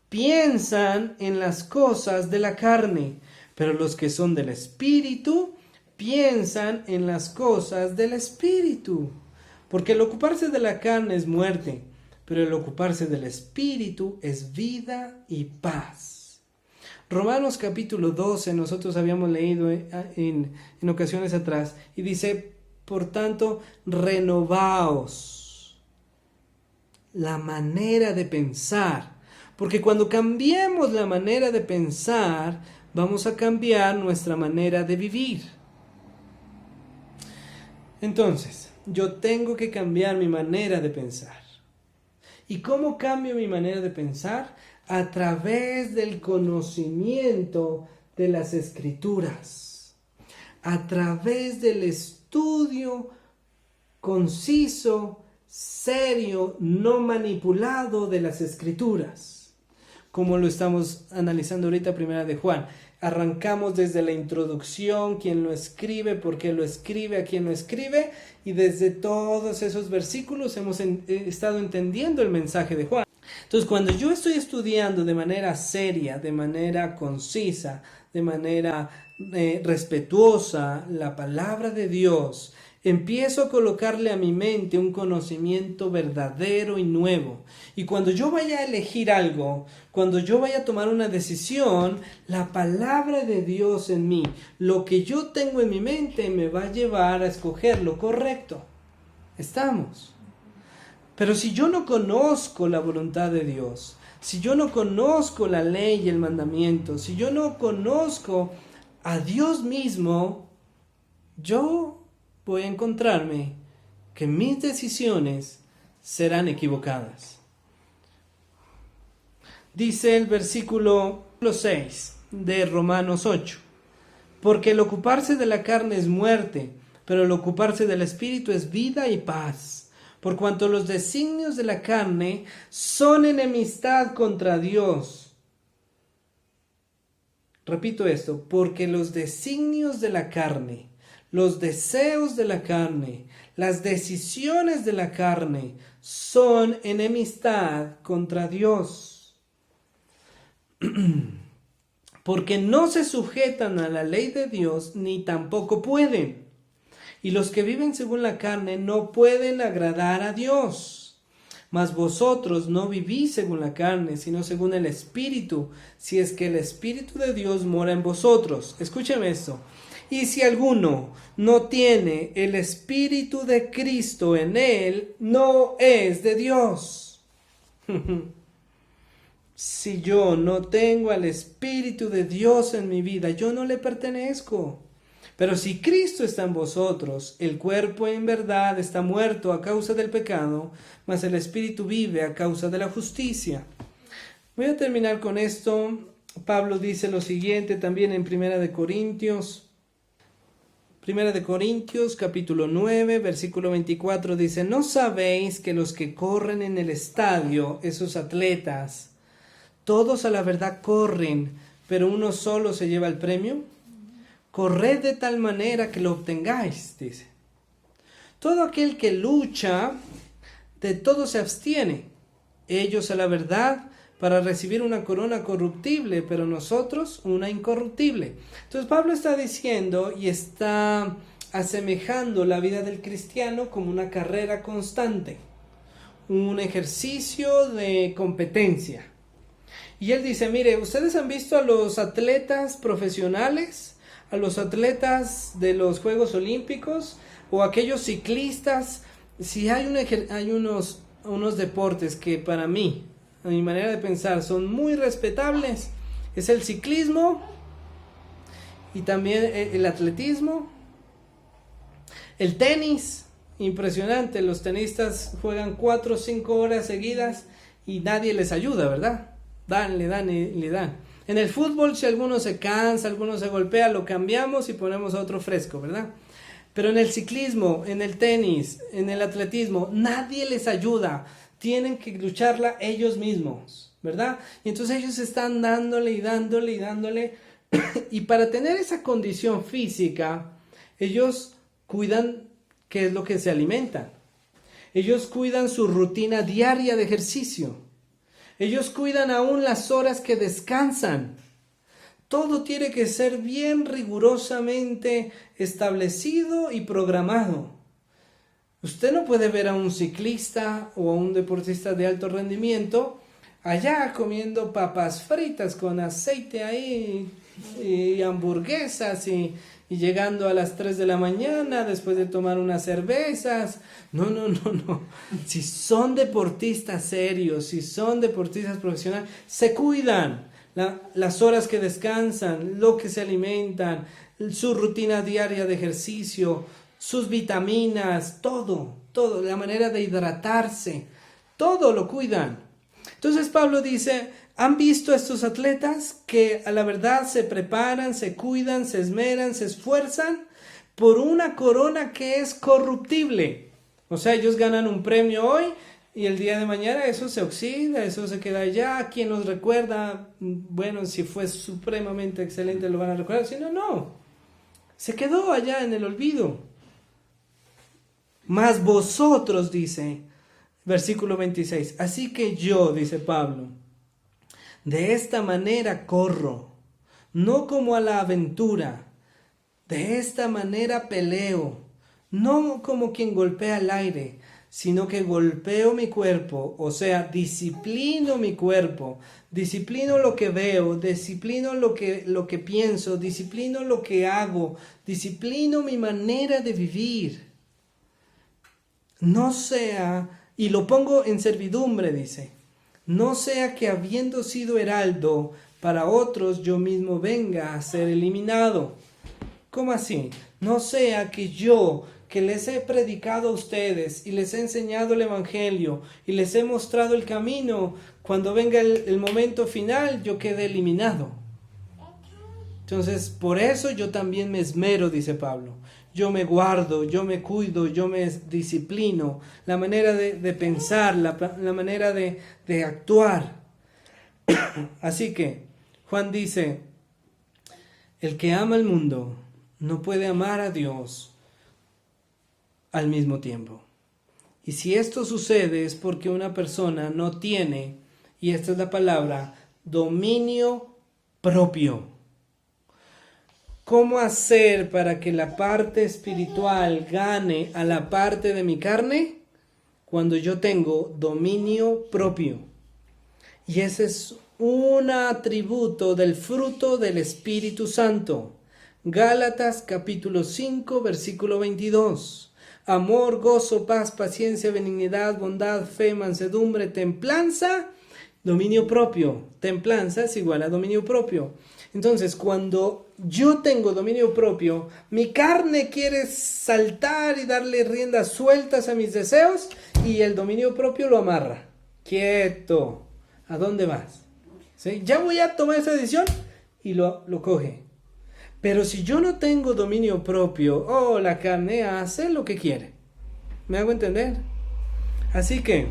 piensan en las cosas de la carne, pero los que son del Espíritu piensan en las cosas del Espíritu. Porque el ocuparse de la carne es muerte, pero el ocuparse del Espíritu es vida y paz. Romanos capítulo 12, nosotros habíamos leído en ocasiones atrás, y dice, por tanto, renovaos la manera de pensar, porque cuando cambiemos la manera de pensar, vamos a cambiar nuestra manera de vivir. Entonces, yo tengo que cambiar mi manera de pensar. ¿Y cómo cambio mi manera de pensar? A través del conocimiento de las Escrituras, a través del estudio conciso, serio, no manipulado de las Escrituras, como lo estamos analizando ahorita, primera de Juan. Arrancamos desde la introducción, quién lo escribe, por qué lo escribe, a quién lo escribe, y desde todos esos versículos hemos estado entendiendo el mensaje de Juan. Entonces, cuando yo estoy estudiando de manera seria, de manera concisa, de manera respetuosa la palabra de Dios, empiezo a colocarle a mi mente un conocimiento verdadero y nuevo. Y cuando yo vaya a elegir algo, cuando yo vaya a tomar una decisión, la palabra de Dios en mí, lo que yo tengo en mi mente, me va a llevar a escoger lo correcto. ¿Estamos? Pero si yo no conozco la voluntad de Dios, si yo no conozco la ley y el mandamiento, si yo no conozco a Dios mismo, yo voy a encontrarme que mis decisiones serán equivocadas. Dice el versículo 6 de Romanos 8, porque el ocuparse de la carne es muerte, pero el ocuparse del Espíritu es vida y paz. Por cuanto los designios de la carne son enemistad contra Dios. Repito esto, porque los designios de la carne, los deseos de la carne, las decisiones de la carne son enemistad contra Dios. Porque no se sujetan a la ley de Dios ni tampoco pueden. Y los que viven según la carne no pueden agradar a Dios. Mas vosotros no vivís según la carne, sino según el Espíritu, si es que el Espíritu de Dios mora en vosotros. Escúcheme esto. Y si alguno no tiene el Espíritu de Cristo en él, no es de Dios. Si yo no tengo al Espíritu de Dios en mi vida, yo no le pertenezco. Pero si Cristo está en vosotros, el cuerpo en verdad está muerto a causa del pecado, mas el Espíritu vive a causa de la justicia. Voy a terminar con esto. Pablo dice lo siguiente también en Primera de Corintios capítulo 9, versículo 24 dice, ¿no sabéis que los que corren en el estadio, esos atletas, todos a la verdad corren, pero uno solo se lleva el premio? Corred de tal manera que lo obtengáis, dice. Todo aquel que lucha, de todo se abstiene. Ellos a la verdad para recibir una corona corruptible, pero nosotros una incorruptible. Entonces Pablo está diciendo y está asemejando la vida del cristiano como una carrera constante, un ejercicio de competencia. Y él dice, mire, ¿ustedes han visto a los atletas profesionales? A los atletas de los Juegos Olímpicos o aquellos ciclistas. Si hay unos deportes que para mí, a mi manera de pensar, son muy respetables, es el ciclismo y también el atletismo El tenis, impresionante, los tenistas juegan 4 o 5 horas seguidas y nadie les ayuda, ¿verdad? Le dan. En el fútbol, si alguno se cansa, alguno se golpea, lo cambiamos y ponemos a otro fresco, ¿verdad? Pero en el ciclismo, en el tenis, en el atletismo, nadie les ayuda. Tienen que lucharla ellos mismos, ¿verdad? Y entonces ellos están dándole y dándole y dándole. Y para tener esa condición física, ellos cuidan qué es lo que se alimentan. Ellos cuidan su rutina diaria de ejercicio. Ellos cuidan aún las horas que descansan. Todo tiene que ser bien rigurosamente establecido y programado. Usted no puede ver a un ciclista o a un deportista de alto rendimiento allá comiendo papas fritas con aceite ahí y hamburguesas y llegando a las 3 de la mañana después de tomar unas cervezas. No. Si son deportistas serios, si son deportistas profesionales, se cuidan. Las horas que descansan, lo que se alimentan, su rutina diaria de ejercicio, sus vitaminas, todo, la manera de hidratarse, todo lo cuidan. Entonces Pablo dice, ¿han visto a estos atletas que a la verdad se preparan, se cuidan, se esmeran, se esfuerzan por una corona que es corruptible? O sea, ellos ganan un premio hoy y el día de mañana eso se oxida, eso se queda allá. ¿Quién los recuerda? Bueno, si fue supremamente excelente lo van a recordar, si no, no. Se quedó allá en el olvido. Mas vosotros, dice, versículo 26, así que yo, dice Pablo, de esta manera corro, no como a la aventura, de esta manera peleo, no como quien golpea el aire, sino que golpeo mi cuerpo, o sea, disciplino mi cuerpo, disciplino lo que veo, disciplino lo que pienso, disciplino lo que hago, disciplino mi manera de vivir. No sea, y lo pongo en servidumbre, dice, no sea que habiendo sido heraldo para otros yo mismo venga a ser eliminado. ¿Cómo así? No sea que yo, que les he predicado a ustedes y les he enseñado el evangelio y les he mostrado el camino, cuando venga el momento final yo quede eliminado. Entonces, por eso yo también me esmero, dice Pablo. Yo me guardo, yo me cuido, yo me disciplino, la manera de pensar, la manera de actuar. Así que Juan dice, el que ama al mundo no puede amar a Dios al mismo tiempo. Y si esto sucede es porque una persona no tiene, y esta es la palabra, dominio propio. ¿Cómo hacer para que la parte espiritual gane a la parte de mi carne? Cuando yo tengo dominio propio. Y ese es un atributo del fruto del Espíritu Santo. Gálatas capítulo 5, versículo 22. Amor, gozo, paz, paciencia, benignidad, bondad, fe, mansedumbre, templanza, dominio propio. Templanza es igual a dominio propio. Entonces, cuando yo tengo dominio propio, mi carne quiere saltar y darle riendas sueltas a mis deseos y el dominio propio lo amarra. Quieto. ¿A dónde vas? ¿Sí? Ya voy a tomar esa decisión y lo coge. Pero si yo no tengo dominio propio, la carne hace lo que quiere. ¿Me hago entender? Así que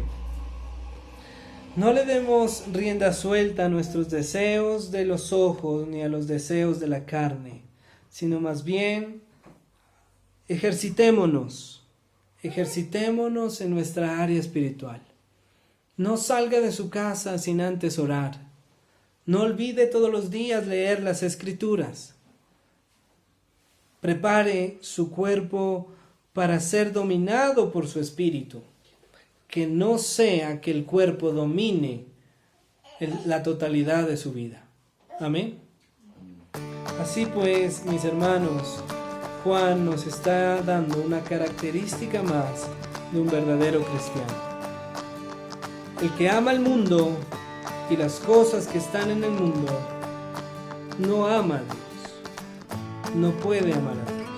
no le demos rienda suelta a nuestros deseos de los ojos ni a los deseos de la carne, sino más bien ejercitémonos en nuestra área espiritual. No salga de su casa sin antes orar. No olvide todos los días leer las Escrituras. Prepare su cuerpo para ser dominado por su espíritu. Que no sea que el cuerpo domine la totalidad de su vida. Amén. Así pues, mis hermanos, Juan nos está dando una característica más de un verdadero cristiano. El que ama al mundo y las cosas que están en el mundo no ama a Dios. No puede amar a Dios.